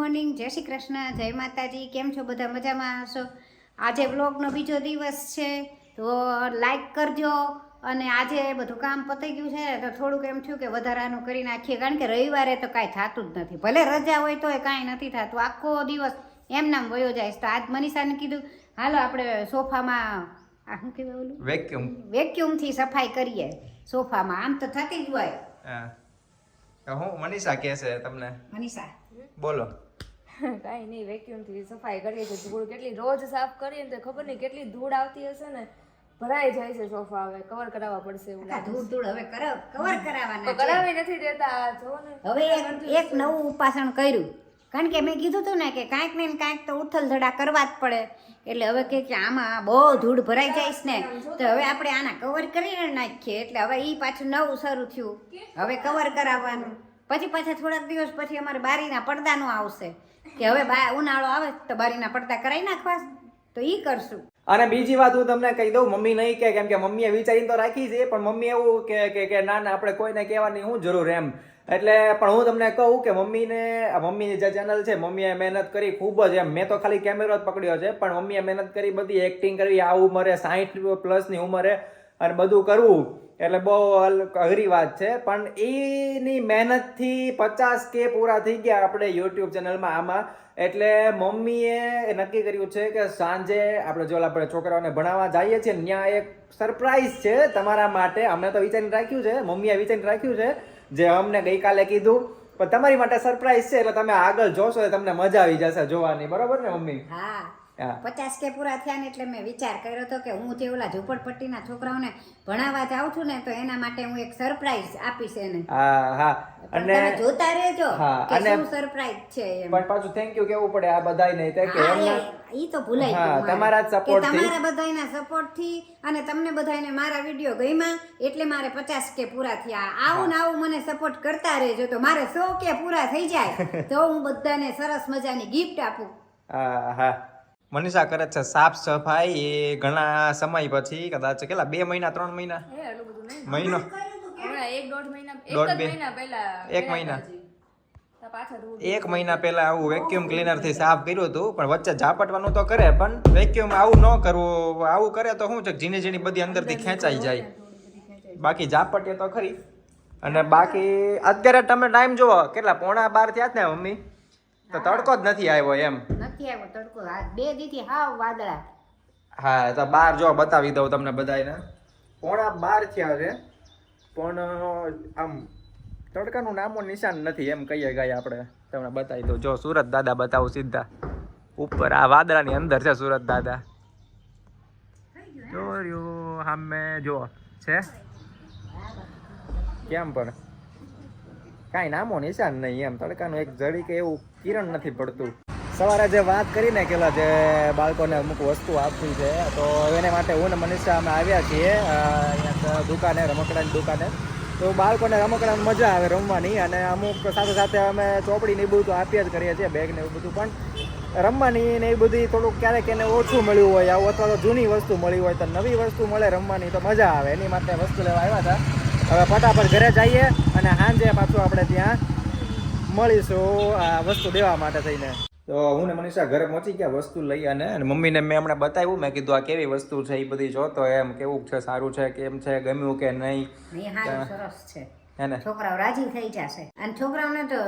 Morning, જય શ્રી કૃષ્ણ, જય માતાજી. કેમ છો બધા? મજામાં હશો? આજે વ્લોગનો બીજો દિવસ છે તો લાઈક કરજો. અને આજે બધું કામ પતી ગયું છે તો થોડુંક એમ થયું કે વધારાનું કરી નાખીએ, કારણ કે રવિવારે તો કાંઈ થતું જ નથી. ભલે રજા હોય તોય કાંઈ નથી થતું, આખો દિવસ એમ નામ વયો જાય. તો આજ મનીષાને કીધું હાલો આપણે સોફામાં શું કહેવાય ઓલું વેક્યુમથી સફાઈ કરીએ સોફામાં. આમ તો થતી જ હોય. હું મનીષા કહે છે તમને. મનીષા બોલો. કાંઈ નહીં, વેક્યુમ થી સફાઈ કરીએ છીએ. ધૂળ કેટલી રોજ સાફ કરીએ ને તો ખબર નહીં કેટલી ધૂળ આવતી હશે ને, ભરાઈ જાય છે સોફા. હવે કવર કરાવવા પડશે એવું લાગે. ધૂળ હવે કવર કરાવવાના છે. કરાવી નથી દેતા. જો ને હવે એક નવું ઉપાસણ કર્યું, કારણ કે મેં કીધું હતું ને કે કાંઈક ને કાંઈક તો ઉથલ ધડા કરવા જ પડે. એટલે હવે કે આમાં બહુ ધૂળ ભરાઈ જાય ને તો હવે આપણે આના કવર કરીને નાખીએ. એટલે હવે એ પાછું નવું શરૂ થયું, હવે કવર કરાવવાનું. પછી પાછા થોડાક દિવસ પછી અમારે બારીના પડદાનું આવશે કે હવે ઉનાળો આવે તો બારીના પડદા કરાવી નાખવા, તો એ કરશું. અને બીજી વાત હું તમને કહી દઉં, મમ્મી નહીં કે, કેમ કે મમ્મીએ વિચારીને તો રાખી છે, પણ મમ્મી એવું કે ના ના આપણે કોઈને કહેવાની શું જરૂર એમ. એટલે પણ હું તમને કહું કે મમ્મીની જે ચેનલ છે, મમ્મીએ મહેનત કરી ખૂબ જ. એમ મેં તો ખાલી કેમેરો જ પકડ્યો છે, પણ મમ્મીએ મહેનત કરી, બધી એક્ટિંગ કરવી આ ઉંમરે, 60+ ઉંમરે, અને બધું કરવું એટલે બહુ અઘરી વાત છે. પણ એની મહેનતથી 50K પૂરા થઈ ગયા આપણે યુટ્યુબ ચેનલમાં આમાં. એટલે મમ્મીએ નક્કી કર્યું છે કે સાંજે આપણે છોકરાઓને ભણાવવા જઈએ છીએ ને, ત્યાં એક સરપ્રાઈઝ છે તમારા માટે. અમને તો વિચારીને રાખ્યું છે, મમ્મીએ વિચારીને રાખ્યું છે, જે અમને ગઈકાલે કીધું. પણ તમારી માટે સરપ્રાઈઝ છે, એટલે તમે આગળ જોશો તમને મજા આવી જશે જોવાની. બરોબર ને મમ્મી? હા, 50K પૂરા થયા ને એટલે મેં વિચાર કર્યો હતો કે હું જે ઓલા ઝૂંપડપટ્ટીના છોકરાઓને ભણાવવા જાઉં છું ને, તો એના માટે હું એક સરપ્રાઈઝ આપીશ એને. હા. અને તમે જોતા રહેજો કે શું સરપ્રાઈઝ છે એમ. પણ પાછું થેન્ક યુ કેવું પડે આ બધાયને, કે ઈ તો ભૂલાઈ ગયું. તમારા સપોર્ટ થી, તમારા બધાયના સપોર્ટ થી, અને તમને બધાયને મારા વિડિયો ગમ્યા એટલે મારે 50K પૂરા થયા. આવું ને આવું મને સપોર્ટ કરતા રહેજો, તો મારે 100K પૂરા થઈ જાય તો હું બધાને સરસ મજાની ગિફ્ટ આપું. હા. મનીષા કરે છે સાફ સફાઈ, એ ઘણા સમય પછી, કદાચ કેટલા 2 મહિના 3 મહિના એટલું બધું નહીં, મહિનો હમણાં 1 મહિના પહેલા 1 મહિના પહેલા આવું વેક્યુમ ક્લીનર થી સાફ કર્યું હતું. પણ વચ્ચે ઝાપટવાનું તો કરે, પણ વેક્યુમ આવું ન કરવું. આવું કરે તો શું છે, ઝીણી ઝીણી બધી અંદરથી ખેંચાઈ જાય. બાકી ઝાપટીએ તો ખરી. અને બાકી અત્યારે તમે ટાઈમ જુઓ, કેટલા 11:15 થયા ને મમ્મી? તો તડકો જ નથી આવ્યો એમ. નથી આવ્યો તડકો, આ 2 દીથી હાવ વાદળા. હા, તો બહાર જો બતાવી દઉં તમને બધાને. 11:15 થયા છે, પણ આમ તડકાનું નામો નિશાન નથી એમ કહીએ ગાય આપણે. તમને બતાવી દઉં, જો સુરત દાદા બતાવું સીધા ઉપર. આ વાદળાની અંદર છે સુરત દાદા. જો રહ્યો સામે જો છે કેમ, પણ કાંઈ નામો નિશાન નહીં એમ. તડકાનું એક જડી કે એવું કિરણ નથી પડતું. સવારે જે વાત કરીને કે જે બાળકોને અમુક વસ્તુ આપવી છે, તો એને માટે હું ને મનીષા અમે આવ્યા છીએ અહીંયા દુકાને, રમકડાની દુકાને. તો બાળકોને રમકડાની મજા આવે રમવાની, અને અમુક સાથે સાથે અમે ચોપડી ને એ બધું તો આપ્યા જ કરીએ છીએ, બેગ ને એવું બધું. પણ રમવાની ને એ બધી થોડુંક ક્યારેક એને ઓછું મળ્યું હોય આવું, અથવા તો જૂની વસ્તુ મળી હોય, તો નવી વસ્તુ મળે રમવાની તો મજા આવે. એની માટે વસ્તુ લેવા આવ્યા હતા. હવે ફટાફટ ઘરે જઈએ અને સાંજે પાછું આપણે ત્યાં મળીશું આ વસ્તુ દેવા માટે થઈને. તો હું ને મનીષા ઘરે પહોંચી ગયા વસ્તુ લઈ, અને મમ્મીને મેં હમણાં બતાવ્યું. મેં કીધું આ કેવી વસ્તુ છે એ બધી જોતો એમ, કેવું છે, સારું છે, કેમ છે, ગમ્યું કે નહીં. સરસ છે, છોકરાઓ રાજી થઈ જશે. અને છોકરાઓને તો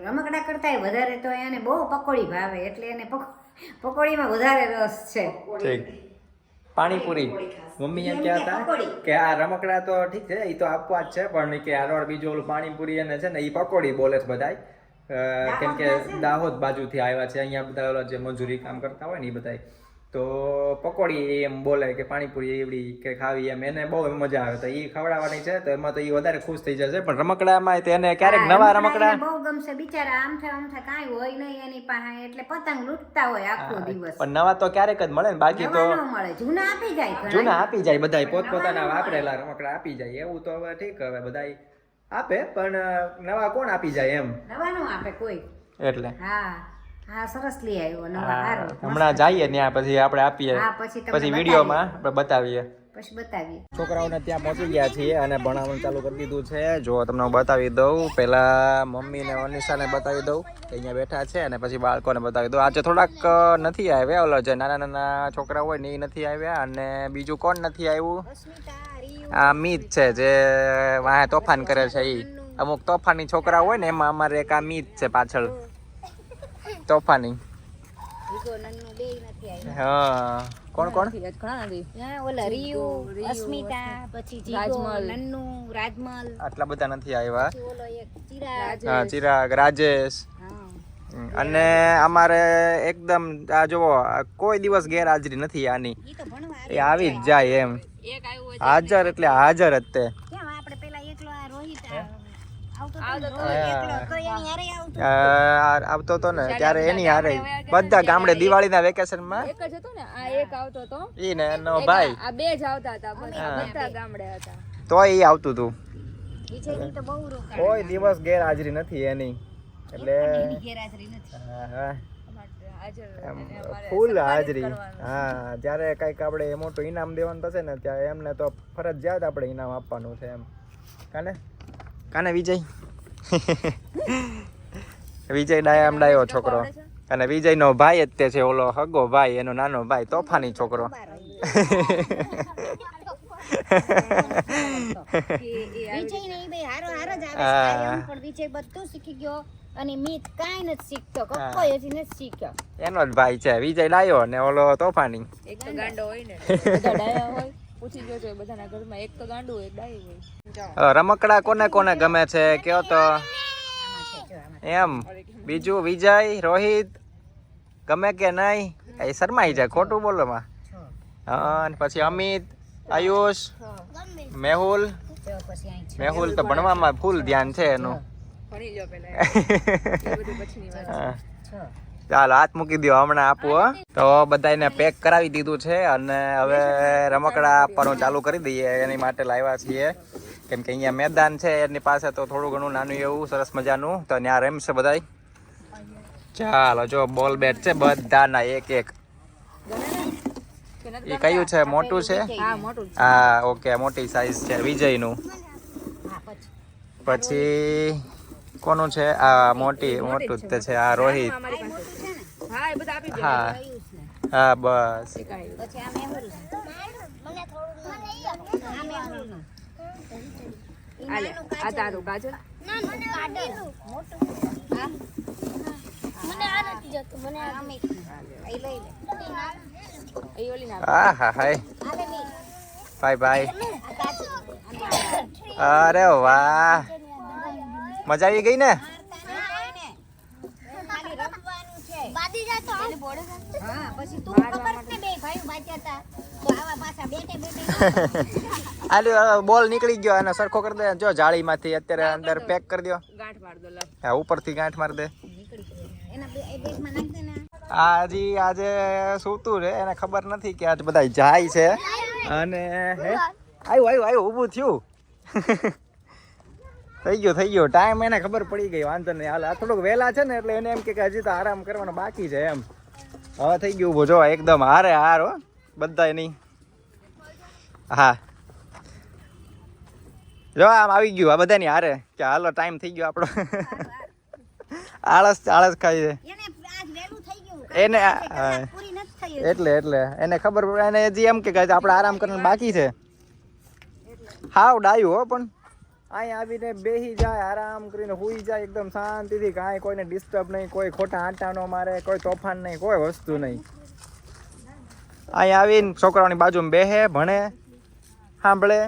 રમકડા કરતા વધારે તો એને બહુ પકોડી ભાવે, એટલે એને પકોડીમાં વધારે રસ છે. ઠીક. પાણીપુરી મમ્મી એમ કહેતા હતા કે આ રમકડા તો ઠીક છે, એ તો આપવા જ છે, પણ કે આ બીજું ઓલું પાણીપુરી એને છે ને એ પકોડી બોલે છે બધાય. કેમ કે દાહોદ બાજુથી આવ્યા છે અહીંયા બધા જે મજૂરી કામ કરતા હોય ને એ બધા, તો પકોડી એમ બોલે કે પાણીપુરી એવડી કે ખાવી એમ. એને બહુ મજા આવે, તો એ ખવડાવવાની છે, તો એમાં તો એ વધારે ખુશ થઈ જશે. પણ રમકડામાં તેને ક્યારેક નવા રમકડા બહુ ગમશે. બિચારા આમથા કાંઈ હોય નહીં એની પાસે, એટલે પતંગ લૂંટતા હોય આખો દિવસ. પણ નવા તો ક્યારેક જ મળે ને, બાકી તો મળે. જૂના આપી જાય બધા પોતપોતાના વાપરેલા રમકડા આપી જાય. એવું તો હવે ઠીક, હવે બધા આપે, પણ નવા કોણ આપી જાય એમ. નવા નો આપે કોઈ. એટલે હા, સરસ લઈ આવ્યો નવા. હમણાં જઈએ ત્યાં પછી આપણે આપીએ, પછી વિડીયોમાં આપણે બતાવીએ. પછી બતાવીએ. છોકરાઓને ત્યાં પહોંચી ગયા છીએ અને ભણાવવાનું ચાલુ કરી દીધું છે. જો તમને હું બતાવી દઉં, પહેલા મમ્મી ને અનિશાને બતાવી દઉં કે અહીંયા બેઠા છે, અને પછી બાળકોને બતાવી દઉં. આજે થોડાક નથી આવ્યા, ઓલો જે નાના નાના છોકરા હોય ને એ નથી આવ્યા, અને બીજું કોણ નથી આવ્યું? આ મીત છે જે વાહે તોફાન કરે છે. એ અમુક તોફાની છોકરા હોય ને એમાં અમારે એક આ મીત છે પાછળ તોફાની. હા, કોણ કોણ? ઘણા નથી. ઓલા રીયુ, અસ્મિતા, પછી જીગો, નન્નુ, રાજમલ, આટલા બધા નથી આવ્યા. પછી ઓલો એક ચિરાગ. હા, ચિરાગ, રાજેશ. અને અમારે એકદમ આ જુઓ, કોઈ દિવસ ગેરહાજરી નથી આની. ઈ તો ભણવા એ આવી જ જાય એમ. હાજર એટલે હાજર જ તે. કેમ આપણે પેલા એકલો આ રોહિત આવતો તો એની હારે આવતો. આવતો તો ને ત્યારે એની હારે બધા ગામડે દિવાળીના વેકેશનમાં એક જ હતો ને, આ એક આવતો તો, ઈ ને એનો ભાઈ, આ બે જ આવતા હતા, બધા ગામડે હતા. તો ઈ આવતું હતું. વિજયની તો બહુ રોકાણ. કોઈ દિવસ ગેરહાજરી નથી એની. એટલે એની ગેરહાજરી નથી. હા, ફૂલ હાજરી. હા, જ્યારે કઈક આપણે મોટું ઇનામ દેવાનું થશે ને ત્યારે એમને તો ફરજિયાત આપણે ઇનામ આપવાનું છે એમ. કાને કાને વિજય વિજય ડાયામ ડાયો છોકરો, અને વિજયનો ભાઈ જ તે છે, ઓલો હગો ભાઈ, એનો નાનો ભાઈ, તોફાની છોકરો. વિજય ને ઈ બે હારો હાર જ આવે છે કાયમ, પણ વિજય બધું શીખી ગયો અને મીત કાંઈ નથી શીખતો, કક્કો હજી નથી શીખ્યો. એનો જ ભાઈ છે વિજય ડાયો ને ઓલો તોફાની. એક તો ગાંડો હોય ને, બધા ડાયા હોય. પૂછી જોજો બધાના ઘરમાં એક તો ગાંડું હોય, એક ડાયું હોય. રમકડા કોને કોને ગમે છે કયો તો એમ. બીજું વિજય, રોહિત ગમે કે નહીં? એ શરમાઈ જાય, ખોટું બોલો માં. હા, પછી અમિત, આયુષ, મેહુલ. મેહુલ તો ભણવામાં ફૂલ ધ્યાન છે એનું. ભણી લો પેલા, એ બધું પછીની વાત છે. ચાલો હાથ મૂકી દો, હમણાં આપું. હો, તો બધાને પેક કરાવી દીધું છે અને હવે રમકડા આપવાનું ચાલુ કરી દઈએ. એની માટે લાવ્યા છીએ, કેમ કે અહીંયા મેદાન છે એની પાસે, તો થોડું ઘણું નાનું એવું સરસ મજાનું, તો ત્યાં રમશે બધાય. ચાલો જો બોલ બેટ છે બધાના એક એક. એ કયું છે? મોટું છે? હા, મોટું છે. હા, ઓકે, મોટી સાઈઝ છે વિજયનું. પછી કોનું છે? આ મોટું જ તે છે, આ રોહિત. અમારી પાસે હા, એ બધા આપી દો. હા હા, બસ. એક આવ્યું. પછી આ મેહુલ મને થોડું આ મેહુલ આલે, આ તારું કાજલ. મને આ નથી જતું, મને આ અમિત એ લઈ લે. એ ઓલી ના હા હા, હાય આલે ની બાય બાય. આ કાચું અરે વાહ, મજા આવી ગઈ ને? ખાલી રમવાનું છે. બાદી જા તો હા, પછી તું ખબર છે બે ભાઈ બાચ્યા હતા તો આવા પાછા બેઠે બેઠે આલ્યો બોલ નીકળી ગયો, અને સરખો કરી દે. જો જાળીમાંથી અત્યારે અંદર પેક કરી દો. ગાંઠ માર દો લે. હા, ઉપરથી ગાંઠ મારી દે. એના બેગમાં નાખ દે ને. આજે સૂતું રે, એને ખબર નથી કે આજ બધા જાય છે. અને હે આવ્યું ઊભું થયું. થઈ ગયો ટાઈમ, એને ખબર પડી ગઈ. વાંધો નહીં, હાલ આ થોડુંક વહેલા છે ને એટલે એને એમ કે હજી તો આરામ કરવાનો બાકી છે એમ. હવે થઈ ગયું ઊભું. જો એકદમ હારે હાર હો બધાય નહીં. હા, જો આમ આવી ગયું આ બધાની હારે કે હાલો ટાઈમ થઈ ગયો આપણો. આળસ ખાઈ છે એને આજ વહેલું થઈ ગયું એને. પૂરી નથી થઈ એટલે એને ખબર પડે, એને હજી એમ કે આપણે આરામ કરવાનું બાકી છે. હાવ ડાયું હો, પણ અહીંયા આવીને બેસી જાય, આરામ કરીને સૂઈ જાય એકદમ શાંતિથી. કાંઈ કોઈને ડિસ્ટર્બ નહીં, કોઈ ખોટા આંટા ન મારે, કોઈ તોફાન નહીં, કોઈ વસ્તુ નહીં. અહીંયા આવીને છોકરાઓની બાજુમાં બેસે, ભણે, સાંભળે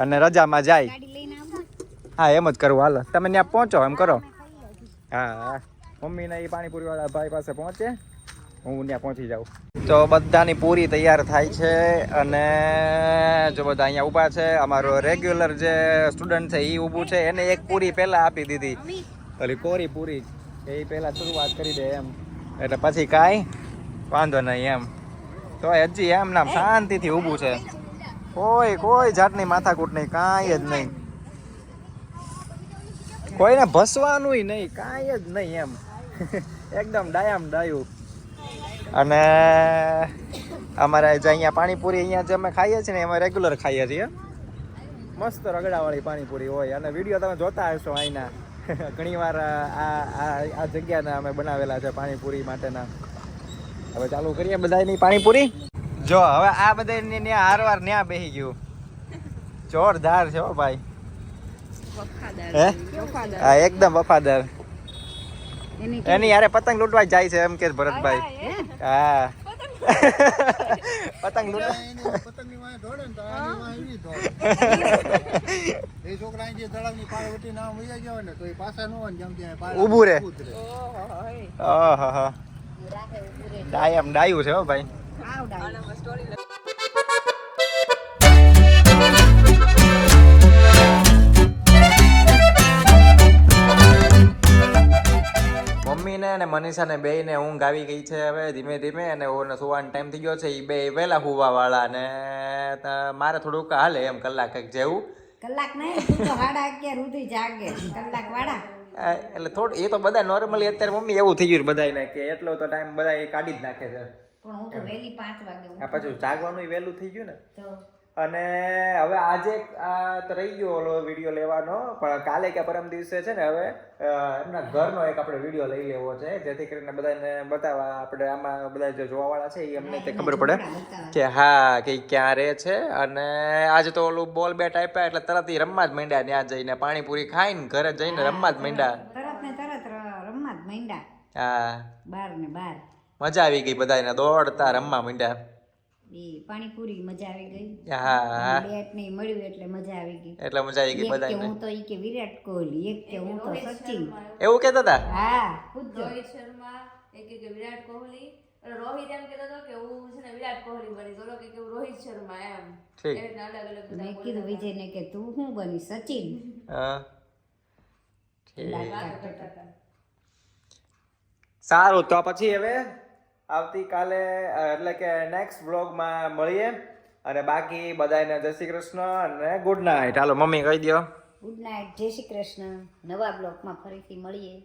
અને રજામાં જાય. ગાડી લઈને આવું. હા, એમ જ કરવું. હાલો તમે ત્યાં પહોંચો, એમ કરો. હા, મમ્મીને એ પાણીપુરીવાળા ભાઈ પાસે પહોંચે, હું ત્યાં પહોંચી જાઉં. તો બધાની પૂરી તૈયાર થાય છે, અને જો બધા અહીંયા ઊભા છે. અમારો રેગ્યુલર જે સ્ટુડન્ટ છે એ ઊભું છે, એને એક પૂરી પહેલાં આપી દીધી, ઓલી કોરી પૂરી એ પહેલાં શરૂઆત કરી દે એમ, એટલે પછી કાંઈ વાંધો નહીં એમ. તો હજી એમ નામ શાંતિથી ઊભું છે, કોઈ જાતની માથાકૂટ નહીં, કાંઈ જ નહીં, કોઈને ભસવાનુંય નહીં, કાંઈ જ નહીં એમ. એકદમ ડાયામ ડાયું. અને અમારે જે અહીંયા પાણીપુરી અહીંયા જે અમે ખાઈએ છીએ ને એમાં રેગ્યુલર ખાઈએ છીએ મસ્ત રગડાવાળી પાણીપુરી હોય અને વિડીયો તમે જોતા હશો અહીંના ઘણીવાર આ જગ્યાના અમે બનાવેલા છે પાણીપુરી માટેના. હવે ચાલુ કરીએ બધાની પાણીપુરી. જો હવે આ બધાની ન્યા હારવાર ન્યા બેસી ગયું જોરદાર છે હો ભાઈ. હે હા એકદમ વફાદાર. એની યારે પતંગ લૂંટવા જાય છે એમ કે ભરતભાઈ. હા પતંગ લૂંટવા પતંગની વાંહે દોડે ને તો આની વાંહે એવી દોડે. એ છોકરા જે તળાવની પાળ વટી ના વયા ગયા હોય ને તો એ પાછા ન હોય ને જેમ ત્યાં પાળ ઊભું રહે. ઊભું જ રહે. આહા ડાયમ ડાયું છે હો ભાઈ. મમ્મીને અને મનીષાને બેયને ઊંઘ આવી ગઈ છે હવે ધીમે ધીમે અને ઓને સુવાનો ટાઈમ થઈ ગયો છે. એ બે વહેલા હુવા વાળા ને મારે થોડુંક હાલે એમ કલાક જેવું. કલાક નહીં તું તો 11:30 સુધી જાગે કલાક વાળા. એટલે થોડું એ તો બધા નોર્મલી અત્યારે મમ્મી એવું થઈ ગયું બધાને કે એટલો તો ટાઈમ બધા કાઢી જ નાખે છે. પણ હું તો વહેલી 5 વાગે આ પાછું જાગવાનું વહેલું થઈ ગયું ને. તો અને હવે આજે આ તો રહી ગયો ઓલો વિડીયો લેવાનો પણ કાલે કે પરમ દિવસે છે ને હવે એમના ઘરનો એક આપણે વિડીયો લઈ લેવો છે જેથી કરીને બધાને બતાવવા આપણે આમાં બધા જે જોવાવાળા છે એ અમને તે ખબર પડે કે હા કે ક્યાં રહે છે. અને આજે તો ઓલું બોલ બેટ આપ્યા એટલે તરત ઈ રમવા જ માંડ્યા ત્યાં જઈને પાણીપુરી ખાઈને ઘરે જઈને રમવા જ માંડ્યા. તરત ને તરત રમવા જ માંડ્યા. હા બાર ને બાર મજા આવી ગઈ બધાને દોડતા રમવા માંડ્યા. પાણીપુરી મજા આવી ગઈ. હા બેટ ને મળ્યું એટલે મજા આવી ગઈ. એટલે મજા આવી ગઈ એક કે બધાને. હું તો ઈ કે વિરાટ કોહલી, એક કે હું તો સચિન. એવું કહેતા હતા. હા પૂછજો. રોહિત શર્મા એક કે વિરાટ કોહલી અને રોહિત એમ કહેતો હતો કે હું છે ને વિરાટ કોહલી બનીશ, ઓલો કે હું રોહિત શર્મા એમ. ઠીક. એ રીતના અલગ અલગ મેં કીધું વિજયને કે તું શું બની સચિન. હા ઠીક. વાતો કરતા હતા. સારું તો પછી હવે આવતીકાલે એટલે કે નેક્સ્ટ વ્લોગમાં મળીએ અને બાકી બધાને જય શ્રી કૃષ્ણ અને ગુડ નાઇટ. હાલો મમ્મી કહી દો. ગુડ નાઇટ, જય શ્રી કૃષ્ણ. નવા બ્લોગમાં ફરીથી મળીએ.